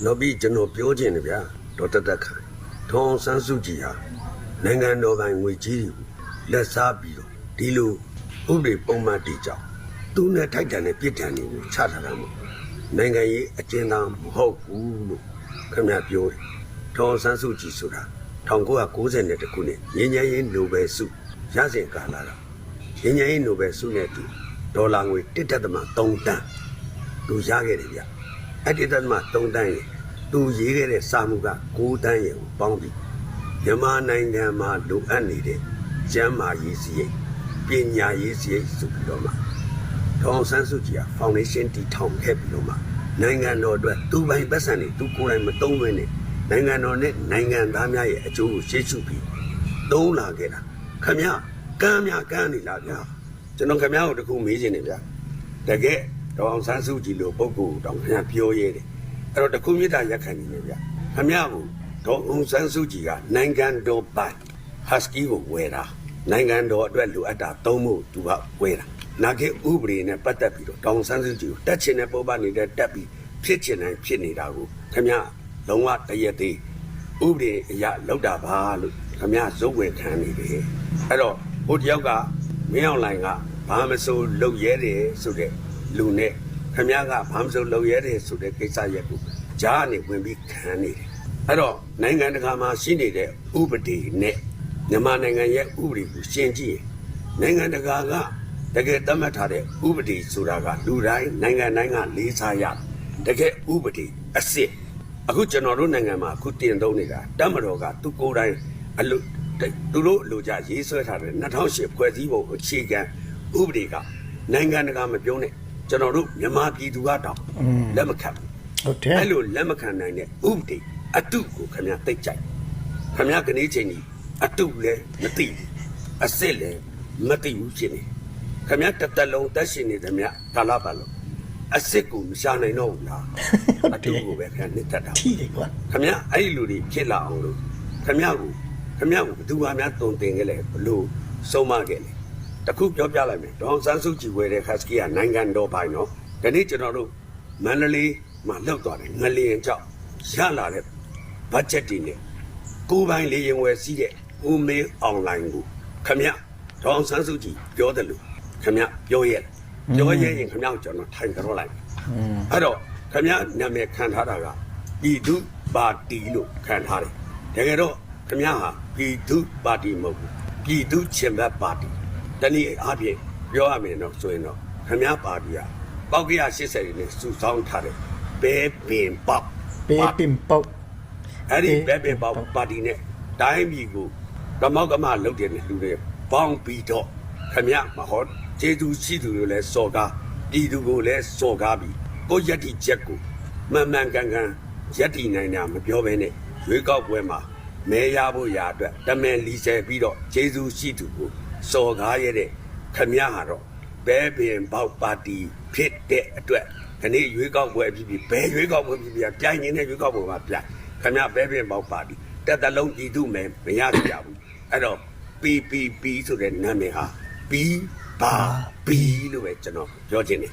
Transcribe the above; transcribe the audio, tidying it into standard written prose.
နောက်ပြီးကျွန်တော်ပြောချင်တယ်ဗျာဒေါ်တက်ခိုင်ထောင်ဆန်းစုကြည်ဟာနိုင်ငံတော်ပိုင်ငွေကြီးတွေလက်စားပြီးတော့ဒီလိုဥပဒေပုံမှန်တည်ကြောင်သူနဲ့ထိုက်တန်တဲ့ပြစ်ဒဏ်တွေကိုချထားတာမို့နိုင်ငံရေးအကျဉ်းသားမဟုတ်ဘူးလို့ခင်ဗျပြောတယ်ထောင်ဆန်းစုကြည်ဆိုတာ1990ခုနှစ်ငြိမ်းချမ်းရေးနိုဘယ်ဆုရစဉ်ကာလတော့ငြိမ်းချမ်းရေးနိုဘယ်ဆုနဲ့တူဒေါ်လာငွေ1.3 တန်းသူရခဲ့တယ်ဗျအဲ့1.3 တန်းရဲ့သူရေးခဲ့တဲ့စာမှုက9 တန်းရဲ့ကိုပေါင်းပြီးမြန်မာနိုင်ငံမှာလိုအပ်နေတဲ့ကျန်းမာရေးစရိတ်ပညာရေးစရိတ်ဆိုပြီးတော့မှဒေါ်ဆန်းစုကြည်ကဖောင်ဒေးရှင်းတည်ထောင်ခဲ့ပြီးတော့မှနိုင်ငံတော်အတွက်သူပိုင်ပတ်စံတွေသူကိုယ်တိုင်မသုံးဘဲနဲ့နိုင်ငံတော်နဲ့နိုင်ငံသားများရဲ့အကျိုးကိုရှေ့ရှုပြီးသုံးလာခဲ့တာခမကမ်းများကမ်းနေလားဗျာကျွန်တော်ခမကိုတခုမေးချင်တယ်ဗျာတကယ်ဒေါ်ဆန်းစုကြည်လိုပုဂ္ဂိုလ်တောင်ခမပြောရဲတယ်အဲ့တော့တခုမြတ်တာရက်ခံနေတယ်ဗျာခမကိုဒေါ်ဆန်းစုကြည်ကနိုင်ငံတော်ပိုင် husky ကိုဝယ်တာနိုင်ငံတော်အတွက်လိုအပ်တာသုံးဖို့သူကဝယ်တာနာကေဥပဒေနဲ့ပတ်သက်ပြီးတော့ဒေါ်ဆန်းစုကြည်ကိုတက်ချင်တဲ့ပုံပတ်နေတဲ့တက်ပြီးဖြစ်ချင်တိုင်းဖြစ်နေတာကိုခမလုံးဝတရက်သေးဥပဒေအရလောက်တာပါလို့ခမဇုတ်ဝင်ခံနေတယ်အဲ့တော့ဟိုတယောက်ကမင်းအောင်လိုင်ကဘာမစိုးလုံရဲတယ်ဆိုတဲ့လူနဲ့ခမကဘာမစိုးလုံရဲတယ်ဆိုတဲ့ကိစ္စရက်ကိုဂျားကနေဝင်ပြီးခံနေတယ်အဲ့တော့နိုင်ငံတကာမှာရှိနေတဲ့ဥပဒေနဲ့မြန်မာနိုင်ငံရဲ့ဥပဒေကိုရှင်းကြည့်နိုင်ငံတကာကတကယ်သတ်မှတ်ထားတဲ့ဥပဒေဆိုတာကလူတိုင်းနိုင်ငံတိုင်းကလေးစားရတကယ်ဥပဒေအစ်စ်အခုကျွန်တော်တို့နိုင်ငံမှာအခုတင်သုံးနေတာတမတော်ကသူကိုယ်တိုင်အလို့သူတို့အလို့ကြရေးဆွဲထားတဲ့2008ဖွဲ့စည်းပုံအခြေခံဥပဒေကနိုင်ငံတကာမပြောနဲ့ကျွန်တော်တို့မြန်မာပြည်သူကတော့လက်မခံဘူးဟုတ်တယ်အဲ့လိုလက်မခံနိုင်တဲ့ဥပဒေအတုကိုခင်ဗျာသိကြိုက်ခင်ဗျာကနေချင်းကြီးအတုလည်းမသိဘူးအစ်စ်လည်းမသိဘူးဖြစ်နေခင်ဗျာတစ်သက်လုံးတက်ရှင်နေတယ်မြကာလပါလို့အစ်စ်ကိုမရှာနိုင်တော့ဘူးလားအတူကိုပဲခင်ဗျာနှစ်သက်တာထိတယ်ကွာခင်ဗျာအဲ့ဒီလူတွေဖြစ်လာအောင်လို့ခင်ဗျာကိုဘယ်သူမှများတုံတင်ခဲ့လဲဘလို့ဆုံးမခဲ့လဲတခုပြောပြလိုက်မယ်ဒေါအောင်ဆန်းစုကြည်ဝယ်တဲ့ husky ကနိုင်ငံတော်ပိုင်နော်ဒီနေ့ကျွန်တော်တို့မန္တလေးမှာလောက်သွားတယ်ငလျင်ကြောက်ရလာတဲ့ဘတ်ဂျက်တွေနဲ့ကိုယ်ပိုင်လေရင်ဝယ်စီးတဲ့ဦးမင်းအွန်လိုင်းကိုခင်ဗျာဒေါအောင်ဆန်းစုကြည်ပြောတယ်လို့ခင်ဗျာပြောရဲရင်ခင်ဗျာကိုကျွန်တော်ထိုင်ကြတော့လိုက်အဲ့တော့ခင်ဗျာနာမည်ခံထားတာကပြည်သူပါတီလို့ခံထားတယ်တကယ်တော့ခင်ဗျားဟာပြည်သူပါတီမဟုတ်ဘူးပြည်သူချင်းဘက်ပါတီတနည်းအားဖြင့်ပြောရမယ်တော့ဆိုရင်တော့ခင်ဗျားပါတီကပေါက်ကရ80တွေနဲ့စုဆောင်းထားတယ်ဘဲပင်ပေါက်အဲ့ဒီဘဲပင်ပေါက်ပါတီနဲ့တိုင်းပြည်ကိုကမောက်ကမလုပ်တဲ့လူတွေပေါင်းပြီးတော့ခင်ဗျားမဟုတ်ကျေးဇူးရှိသူတွေလည်းစော်ကားပြည်သူကိုလည်းစော်ကားပြီးကိုယက်တီချက်ကိုမှန်ကန်ယက်တီနိုင်တာမပြောဘဲနဲ့ရွေးကောက်ပွဲမှာမဲရဖို့ရာအတွက်တမန်လီဆယ်ပြီးတော့ဂျေဇူးရှိသူကိုစော်ကားရတဲ့ခမည်းဟာတော့ဘဲပင်ပေါက်ပါတီဖြစ်တဲ့အတွက်ဒီနေ့ရွေးကောက်ပွဲဖြစ်ပြီးဘဲရွေးကောက်ပွဲဖြစ်ပြီးပြိုင်နေတဲ့ရွေးကောက်ပွဲမှာပြိုင်ခမည်းဘဲပင်ပေါက်ပါတီတက်တလုံးပြည်သူမဲမရကြဘူးအဲ့တော့ PPP ဆိုတဲ့နာမည်ဟာပြီးပါပြီးလို့ပဲကျွန်တော်ပြောချင်တယ်